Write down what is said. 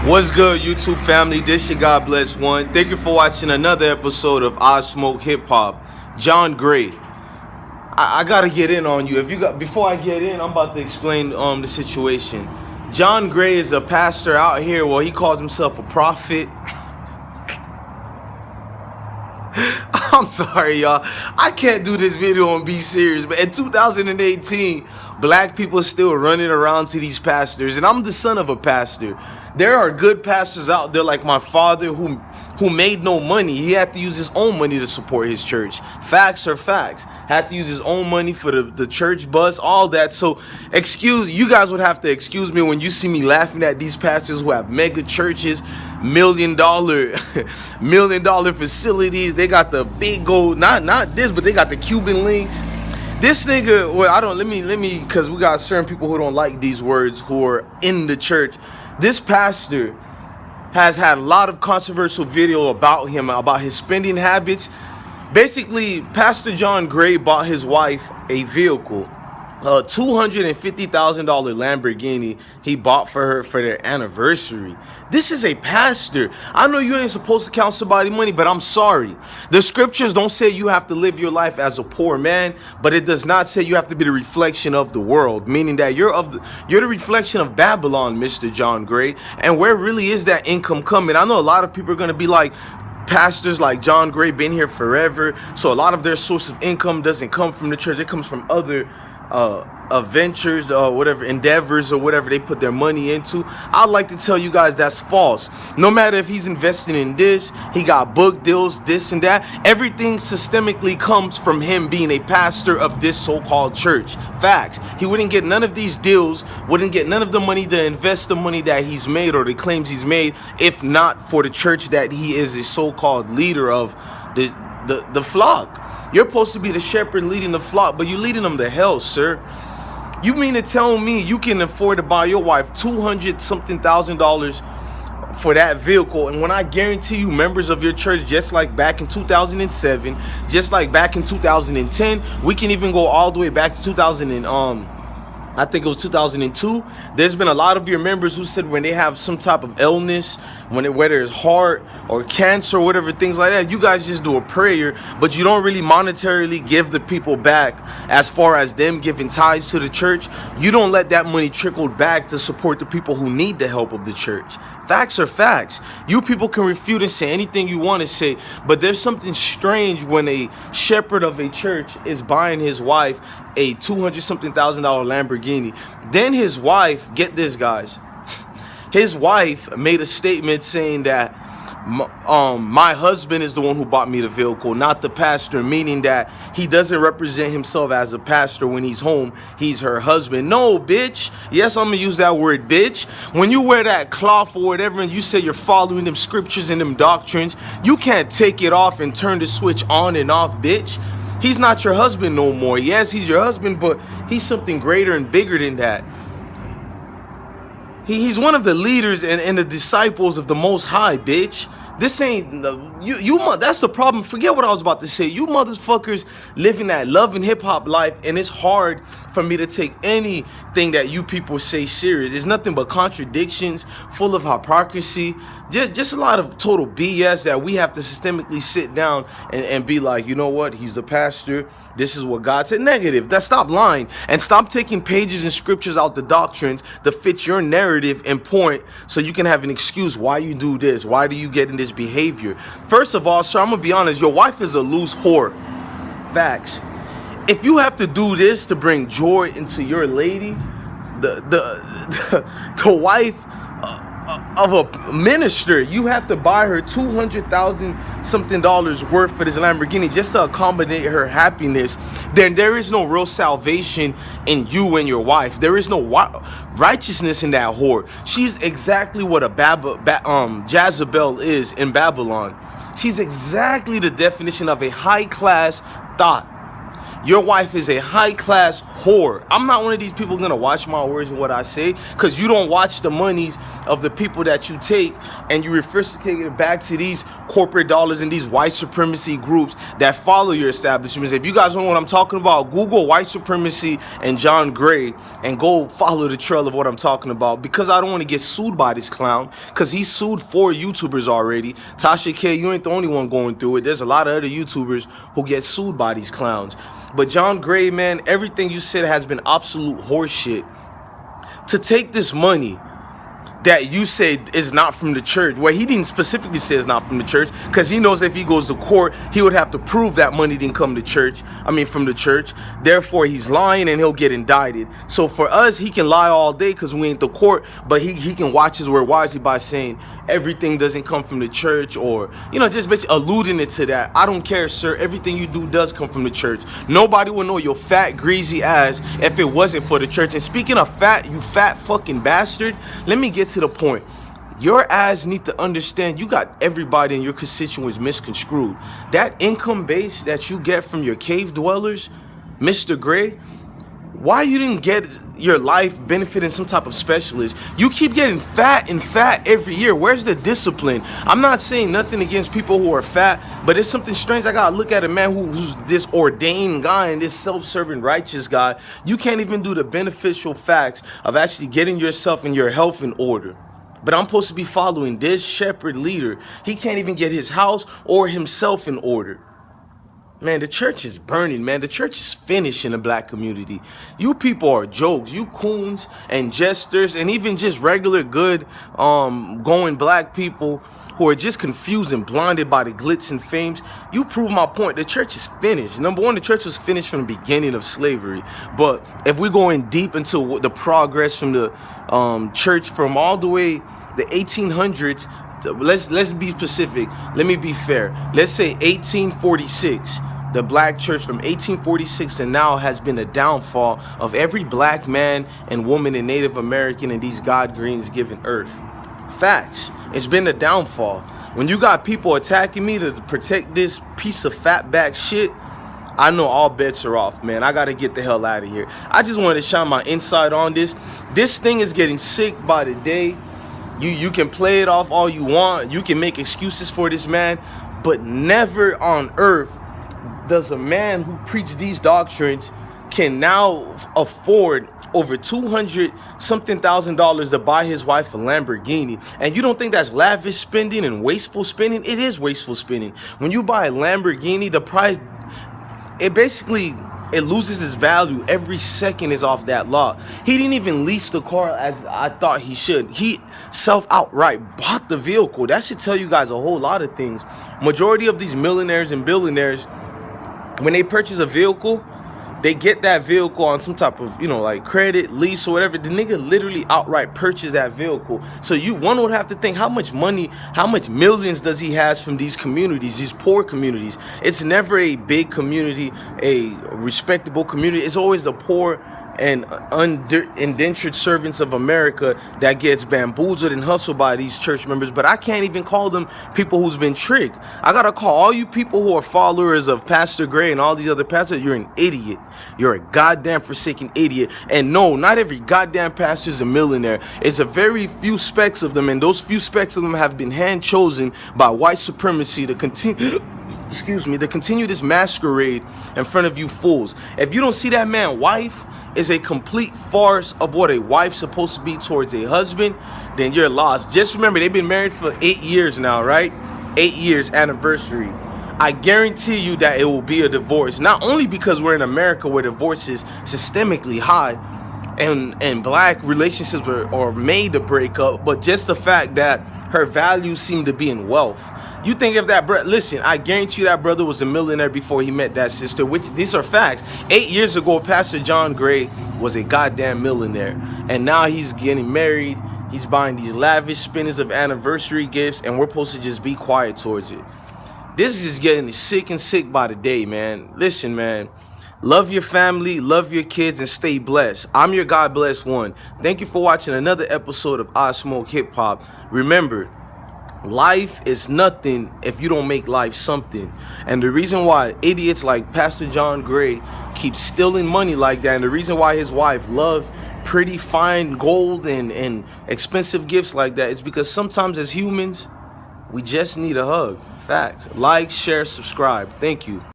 What's good, YouTube family? This your God Bless One. Thank you for watching another episode of I Smoke Hip Hop. John Gray. I gotta get in on you. Before I get in, I'm about to explain the situation. John Gray is a pastor out here. Well, he calls himself a prophet. I'm sorry, y'all. I can't do this video and be serious, but in 2018, black people are still running around to these pastors, and I'm the son of a pastor. There are good pastors out there like my father who made no money. He had to use his own money to support his church. Facts are facts. Had to use his own money for the church bus, all that. So you guys would have to excuse me when you see me laughing at these pastors who have mega churches, million dollar facilities. They got the big gold, not this, but they got the Cuban links. This nigga, well, let me, because we got certain people who don't like these words who are in the church. This pastor has had a lot of controversial video about him, about his spending habits. Basically, Pastor John Gray bought his wife a vehicle, a $250,000 Lamborghini he bought for her for their anniversary. This is a pastor. I know you ain't supposed to count somebody's money, but I'm sorry. The scriptures don't say you have to live your life as a poor man, but it does not say you have to be the reflection of the world, meaning that you're the reflection of Babylon, Mr. John Gray. And where really is that income coming? I know a lot of people are going to be like, pastors like John Gray been here forever, so a lot of their source of income doesn't come from the church. It comes from other ventures, whatever endeavors or whatever they put their money into. I'd like to tell you guys that's false. No matter if he's investing in this, he got book deals, this and that, everything systemically comes from him being a pastor of this so-called church. Facts. He wouldn't get none of these deals, wouldn't get none of the money to invest the money that he's made or the claims he's made, if not for the church that he is a so-called leader of, the flock. You're supposed to be the shepherd leading the flock, but you're leading them to hell, sir. You mean to tell me you can afford to buy your wife $200-something thousand for that vehicle, and when I guarantee you members of your church, just like back in 2007, just like back in 2010, we can even go all the way back to I think it was 2002. There's been a lot of your members who said when they have some type of illness, whether it's heart or cancer or whatever, things like that, you guys just do a prayer, but you don't really monetarily give the people back as far as them giving tithes to the church. You don't let that money trickle back to support the people who need the help of the church. Facts are facts. You people can refute and say anything you want to say, but there's something strange when a shepherd of a church is buying his wife a $200-something thousand Lamborghini. Then his wife, get this guys, his wife made a statement saying that my husband is the one who bought me the vehicle, not the pastor, meaning that he doesn't represent himself as a pastor when he's home. He's her husband. No, bitch. Yes, I'm gonna use that word, bitch. When you wear that cloth or whatever and you say you're following them scriptures and them doctrines, you can't take it off and turn the switch on and off, bitch. He's not your husband no more. Yes, he's your husband, but he's something greater and bigger than that. He's one of the leaders and the disciples of the Most High, bitch. This ain't that's the problem. Forget what I was about to say. You motherfuckers living that love and hip hop life, and it's hard for me to take anything that you people say serious. It's nothing but contradictions, full of hypocrisy, just a lot of total BS that we have to systemically sit down and be like, you know what? He's the pastor. This is what God said. Negative. Stop lying and stop taking pages and scriptures out the doctrines to fit your narrative and point so you can have an excuse why you do this. Why do you get in this behavior? First of all, sir, I'm gonna be honest. Your wife is a loose whore. Facts. If you have to do this to bring joy into your lady, the wife of a minister, you have to buy her $200,000-something worth for this Lamborghini just to accommodate her happiness, then there is no real salvation in you and your wife. There is no righteousness in that whore. She's exactly what a Jezebel is in Babylon. She's exactly the definition of a high-class thought. Your wife is a high-class whore. I'm not one of these people gonna watch my words and what I say, because you don't watch the monies of the people that you take, and you reciprocate it back to these corporate dollars and these white supremacy groups that follow your establishments. If you guys know what I'm talking about, Google white supremacy and John Gray and go follow the trail of what I'm talking about, because I don't want to get sued by this clown, because he sued 4 YouTubers already. Tasha K, you ain't the only one going through it. There's a lot of other YouTubers who get sued by these clowns. But John Gray, man, everything you said has been absolute horseshit. To take this money that you said is not from the church, well, he didn't specifically say it's not from the church, because he knows if he goes to court, he would have to prove that money didn't come to church. From the church. Therefore, he's lying and he'll get indicted. So for us, he can lie all day because we ain't the court, but he can watch his word wisely by saying everything doesn't come from the church, or, just basically alluding it to that. I don't care, sir. Everything you do does come from the church. Nobody will know your fat, greasy ass if it wasn't for the church. And speaking of fat, you fat fucking bastard, let me get to the point. Your ass need to understand you got everybody in your constituents misconstrued. That income base that you get from your cave dwellers, Mr. Gray, why you didn't get your life benefiting some type of specialist? You keep getting fat and fat every year. Where's the discipline? I'm not saying nothing against people who are fat, but it's something strange. I gotta look at a man who's this ordained guy and this self-serving righteous guy. You can't even do the beneficial facts of actually getting yourself and your health in order. But I'm supposed to be following this shepherd leader. He can't even get his house or himself in order. Man, the church is burning, man. The church is finished in the black community. You people are jokes. You coons and jesters and even just regular good going black people who are just confused and blinded by the glitz and fames. You prove my point. The church is finished. Number one, the church was finished from the beginning of slavery. But if we're going deep into the progress from the church from all the way the 1800s, let's be specific. Let me be fair. Let's say 1846. The black church from 1846 to now has been a downfall of every black man and woman and Native American in these God greens given earth. Facts. It's been a downfall. When you got people attacking me to protect this piece of fatback shit, I know all bets are off, man. I gotta get the hell out of here. I just wanted to shine my insight on this. This thing is getting sick by the day. You can play it off all you want. You can make excuses for this man, but never on earth does a man who preached these doctrines can now afford over $200,000 to buy his wife a Lamborghini. And you don't think that's lavish spending and wasteful spending? It is wasteful spending. When you buy a Lamborghini, the price, it loses its value. Every second is off that lot. He didn't even lease the car as I thought he should. He outright bought the vehicle. That should tell you guys a whole lot of things. Majority of these millionaires and billionaires, when they purchase a vehicle, they get that vehicle on some type of, like credit, lease, or whatever. The nigga literally outright purchased that vehicle. So one would have to think, how much money, how much millions does he has from these communities, these poor communities? It's never a big community, a respectable community. It's always the poor and indentured servants of America that gets bamboozled and hustled by these church members. But I can't even call them people who's been tricked. I gotta call all you people who are followers of Pastor Gray and all these other pastors, you're an idiot. You're a goddamn forsaken idiot. And no, not every goddamn pastor is a millionaire. It's a very few specks of them, and those few specks of them have been hand chosen by white supremacy to continue to continue this masquerade in front of you fools. If you don't see that man wife is a complete farce of what a wife's supposed to be towards a husband, then you're lost. Just remember, they've been married for 8 years now, right? 8 years anniversary. I guarantee you that it will be a divorce. Not only because we're in America where divorce is systemically high and black relationships are made to break up, but just the fact that her values seem to be in wealth. You think of that, bro? Listen, I guarantee you that brother was a millionaire before he met that sister, which these are facts. 8 years ago, Pastor John Gray was a goddamn millionaire. And now he's getting married. He's buying these lavish spinners of anniversary gifts, and we're supposed to just be quiet towards it. This is just getting sick and sick by the day, man. Listen, man. Love your family, love your kids, and stay blessed. I'm your God Bless One. Thank you for watching another episode of I Smoke Hip Hop. Remember, life is nothing if you don't make life something. And the reason why idiots like Pastor John Gray keep stealing money like that, and the reason why his wife loves pretty fine gold and expensive gifts like that, it's because sometimes as humans, we just need a hug. Facts. Like, share, subscribe. Thank you.